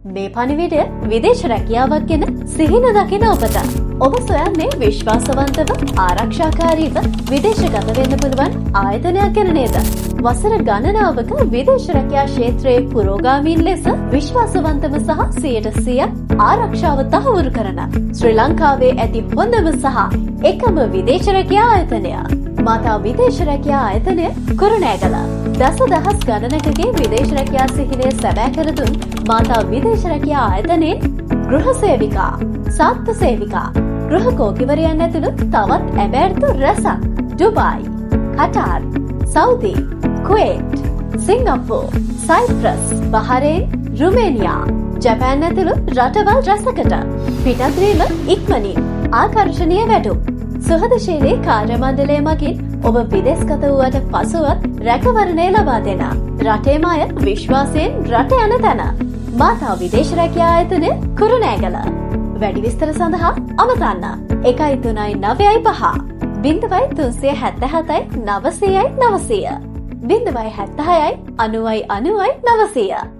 මේ පණිවිඩය විදේශ රැකියාවක් ගැන සිහින දකින ඔබට. ඔබ සොයන්නේ විශ්වාසවන්තව ආරක්ෂාකාරීව විදේශගත වෙන්න පුළුවන් ආයතනයක් ගැන නේද? වසර ගණනාවක විදේශ රැකියා ක්ෂේත්‍රයේ පුරෝගාමීන් ලෙස විශ්වාසවන්තව සහ 100% ආරක්ෂාව තහවුරු කරන ශ්‍රී ලංකාවේ ඇති හොඳම සහ එකම විදේශ රැකියා ආයතනය. මාතා විදේශ රැකියා ආයතනය කුරුණෑගල. දසදහස් ගණනකගේ විදේශ රැකියා සිහිනය සැබෑ කර දුන් මාතා විදේශ රැකියා ආයතනයේ ගෘහ සේවිකා, සාත්ත සේවිකා, ගෘහ කෝකිවරයන් ඇතුළු තවත් ඇබෑර්තු රැසක් Dubai, Qatar, Saudi, Kuwait, Singapore, Cyprus, Bahrain, Romania, Japan ඇතුළු රටවල් රැසකට පිටත්වීම ඉක්මනින් ආකර්ෂණීය වැඩුම්. සුහදශීලී කාර්ය මණ්ඩලය මගින් ඔබ විදේශගත වූවට පසුවත් රැකවරණය ලබා දෙන රටේම අය විශ්වාසයෙන් රට යන තැන මාතා විදේශ රැකියා ආයතනය කුරුණෑගල. වැඩි විස්තර සඳහා අමතන්න 1395 0377 900 900 076 90 90 900.